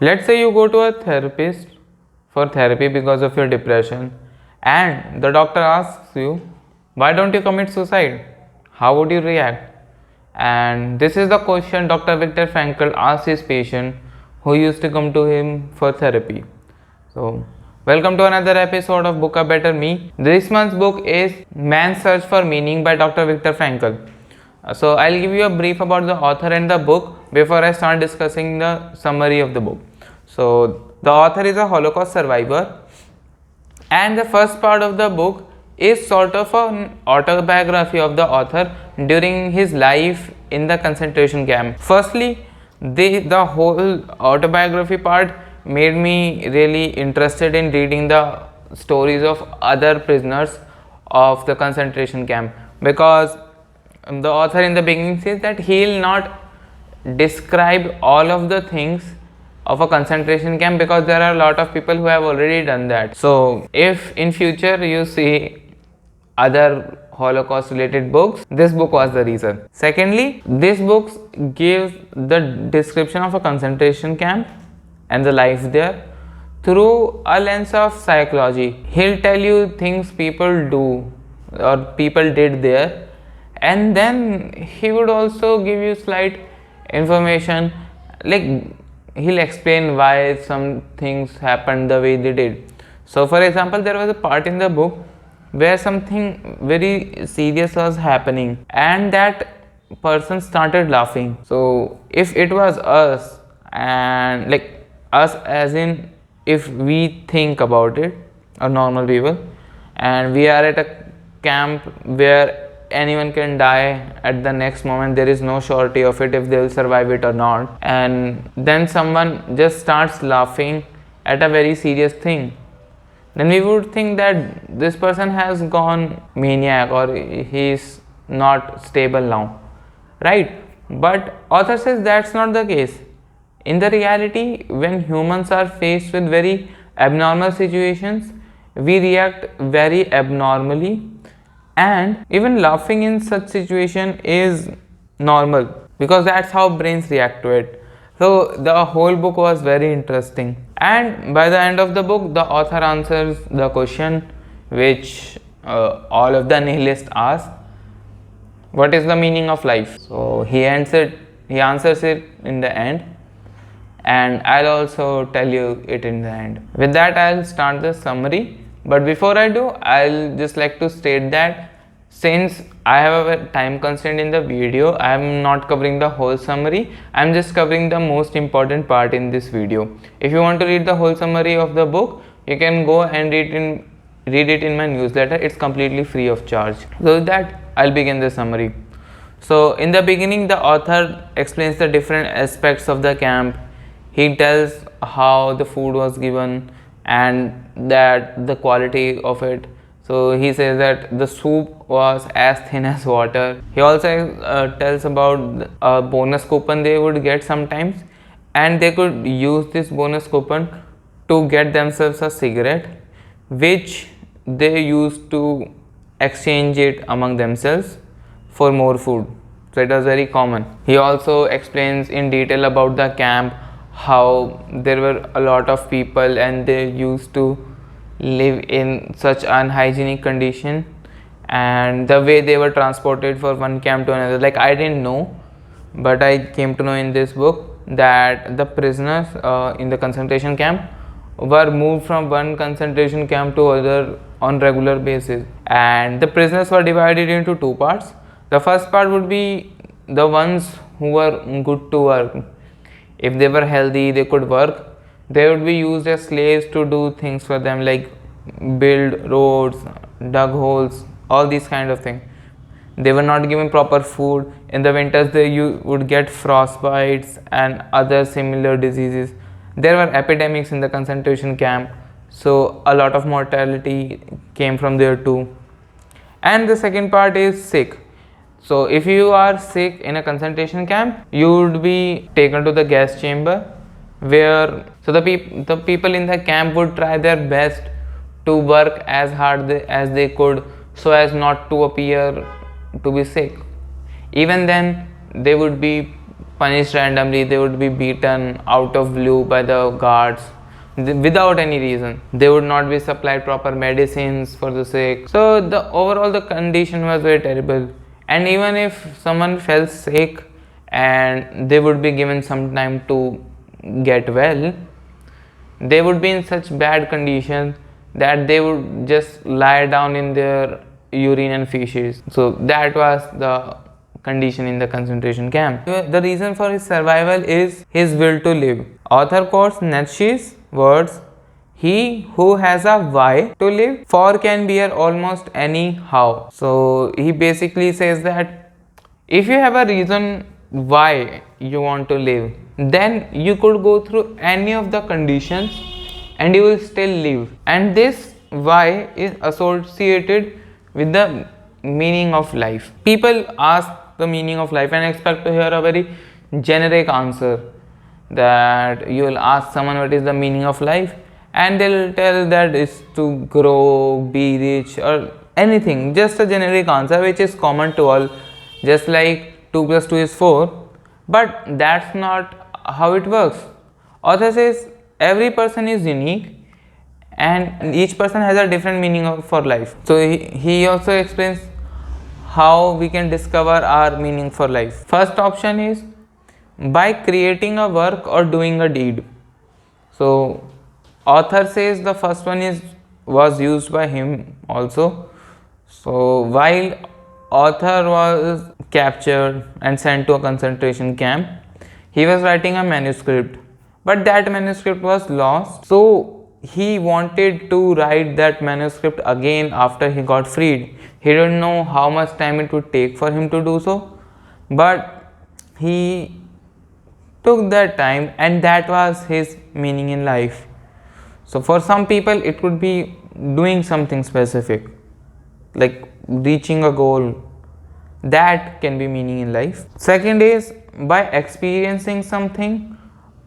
Let's say you go to a therapist for therapy because of your depression, and the doctor asks you, why don't you commit suicide? How would you react? And this is the question Dr. Viktor Frankl asked his patient who used to come to him for therapy. So, welcome to another episode of Book a Better Me. This month's book is Man's Search for Meaning by Dr. Viktor Frankl. So, I'll give you a brief about the author and the book before I start discussing the summary of the book. So, the author is a Holocaust survivor, and the first part of the book is sort of an autobiography of the author during his life in the concentration camp. Firstly, the whole autobiography part made me really interested in reading the stories of other prisoners of the concentration camp, because the author in the beginning says that he will not describe all of the things of a concentration camp because there are a lot of people who have already done that. So if in future you see other Holocaust related books, this book was the reason. Secondly, this book gives the description of a concentration camp and the life there through a lens of psychology. He'll tell you things people do or people did there, and then he would also give you slight information, like he'll explain why some things happened the way they did. So for example, there was a part in the book where something very serious was happening and that person started laughing. So if it was us, and like us as in if we think about it, or normal people, and we are at a camp where anyone can die at the next moment, there is no surety of it if they will survive it or not, and then someone just starts laughing at a very serious thing, then we would think that this person has gone maniac or he is not stable now, right? But author says that's not the case. In the reality, when humans are faced with very abnormal situations, we react very abnormally, and even laughing in such situation is normal because that's how brains react to it. So the whole book was very interesting, and by the end of the book the author answers the question which all of the nihilists ask: what is the meaning of life? So he answers it in the end, and I'll also tell you it in the end. With that, I'll start the summary. But before I do, I'll just like to state that since I have a time constraint in the video, I am not covering the whole summary. I am just covering the most important part in this video. If you want to read the whole summary of the book, you can go and read it in my newsletter. It's completely free of charge. So with that, I'll begin the summary. So in the beginning, the author explains the different aspects of the camp. He tells how the food was given and that the quality of it. So he says that the soup was as thin as water. He also tells about a bonus coupon they would get sometimes, and they could use this bonus coupon to get themselves a cigarette, which they used to exchange it among themselves for more food. So it was very common. He also explains in detail about the camp, how there were a lot of people and they used to live in such unhygienic condition, and the way they were transported from one camp to another. Like I didn't know, but I came to know in this book that the prisoners in the concentration camp were moved from one concentration camp to other on regular basis, and the prisoners were divided into two parts. The first part would be the ones who were good to work. If they were healthy, they could work. They would be used as slaves to do things for them, like build roads, dug holes, all these kind of things. They were not given proper food. In the winters, you would get frostbites and other similar diseases. There were epidemics in the concentration camp, so a lot of mortality came from there too. And the second part is sick. So if you are sick in a concentration camp, you would be taken to the gas chamber, where the people in the camp would try their best to work as hard as they could so as not to appear to be sick. Even then, they would be punished randomly, they would be beaten out of blue by the guards without any reason. They would not be supplied proper medicines for the sick. So the overall the condition was very terrible. And even if someone fell sick and they would be given some time to get well, they would be in such bad conditions that they would just lie down in their urine and feces. So that was the condition in the concentration camp. The reason for his survival is his will to live. Author quotes Nietzsche's words, "He who has a why to live for can bear almost any how." So he basically says that if you have a reason why you want to live, then you could go through any of the conditions and you will still live. And this why is associated with the meaning of life. People ask the meaning of life and expect to hear a very generic answer, that you will ask someone what is the meaning of life and they will tell that it's to grow, be rich, or anything, just a generic answer which is common to all, just like 2 plus 2 is 4. But that's not how it works. Author says every person is unique and each person has a different meaning for life. So he also explains how we can discover our meaning for life. First option is by creating a work or doing a deed. So author says the first one was used by him also. So while author was captured and sent to a concentration camp, he was writing a manuscript, but that manuscript was lost. So he wanted to write that manuscript again after he got freed. He didn't know how much time it would take for him to do so, but he took that time, and that was his meaning in life. So for some people it could be doing something specific, like reaching a goal. That can be meaning in life. Second is by experiencing something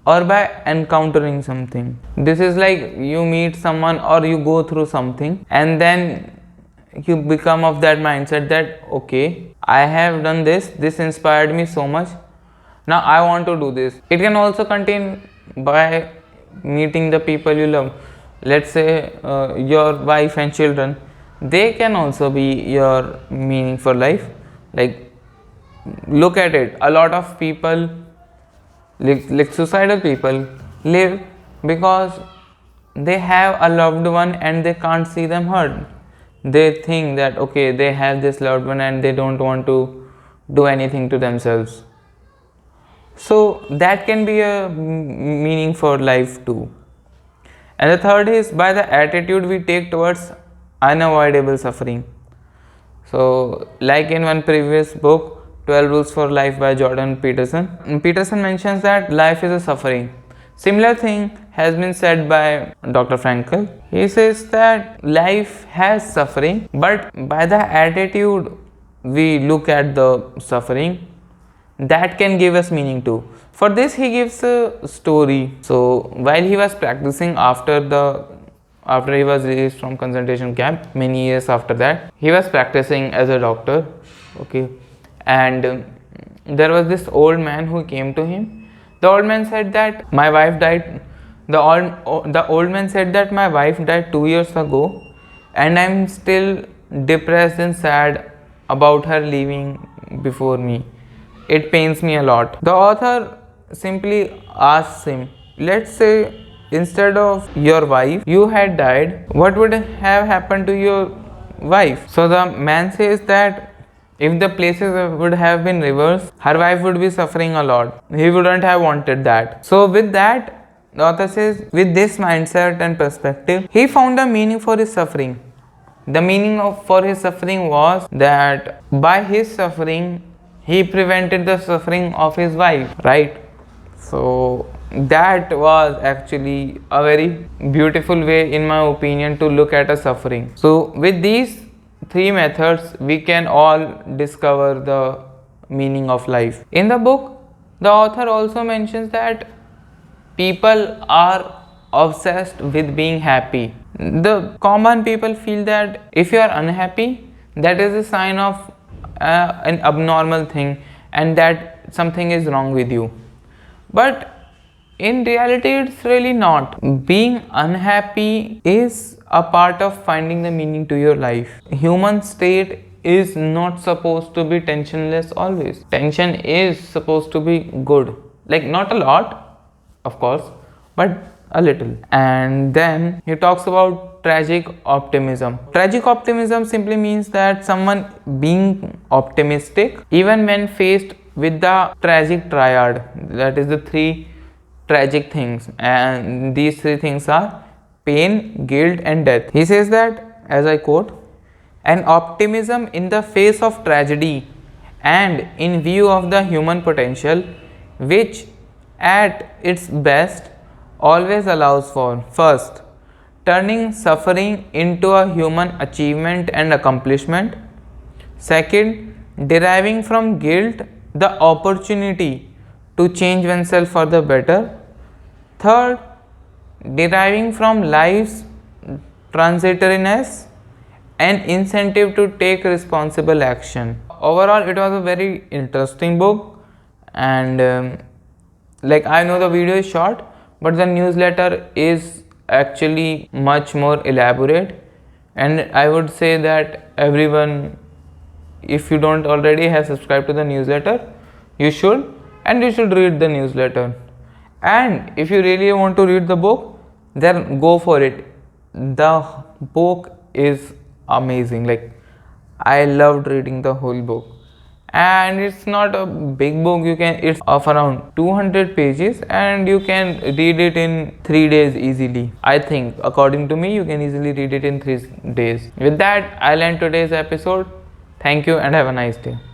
or by encountering something. This is like you meet someone or you go through something and then you become of that mindset that okay, I have done this inspired me so much, now I want to do this. It can also contain by meeting the people you love. Let's say your wife and children, they can also be your meaning for life. Like, look at it, a lot of people, like suicidal people, live because they have a loved one and they can't see them hurt. They think that okay, they have this loved one and they don't want to do anything to themselves. So that can be a meaning for life too. And the third is by the attitude we take towards unavoidable suffering. So like in one previous book, 12 Rules for Life by Jordan Peterson. Peterson mentions that life is a suffering. Similar thing has been said by Dr. Frankl. He says that life has suffering, but by the attitude we look at the suffering, that can give us meaning too. For this he gives a story. So while he was practicing after he was released from concentration camp, many years after that, he was practicing as a doctor. Okay, and there was this old man who came to him. The old man said that my wife died. The old man said that my wife died 2 years ago, and I'm still depressed and sad about her leaving before me. It pains me a lot. The author simply asks him, let's say instead of your wife, you had died, what would have happened to your wife? So the man says that if the places would have been reversed, her wife would be suffering a lot. He wouldn't have wanted that. So with that, the author says, with this mindset and perspective, he found a meaning for his suffering. The meaning for his suffering was that by his suffering, he prevented the suffering of his wife, right? So that was actually a very beautiful way, in my opinion, to look at a suffering. So with these 3 methods, we can all discover the meaning of life. In the book, the author also mentions that people are obsessed with being happy. The common people feel that if you are unhappy, that is a sign of an abnormal thing, and that something is wrong with you. But in reality, it's really not. Being unhappy is a part of finding the meaning to your life. Human state is not supposed to be tensionless always. Tension is supposed to be good. Like, not a lot, of course, but a little. And then he talks about tragic optimism. Tragic optimism simply means that someone being optimistic even when faced with the tragic triad, that is the three tragic things, and these three things are pain, guilt and death. He says that, as I quote, an optimism in the face of tragedy and in view of the human potential, which at its best always allows for, first, turning suffering into a human achievement and accomplishment; second, deriving from guilt the opportunity to change oneself for the better; third, deriving from life's transitoriness an incentive to take responsible action. Overall, it was a very interesting book, and like, I know the video is short, but the newsletter is actually much more elaborate, and I would say that everyone, if you don't already have subscribed to the newsletter, you should, and you should read the newsletter. And if you really want to read the book, then go for it. The book is amazing. Like, I loved reading the whole book, and it's not a big book. It's of around 200 pages and you can read it in 3 days easily. I think, according to me, you can easily read it in 3 days. With that, I'll end today's episode. Thank you and have a nice day.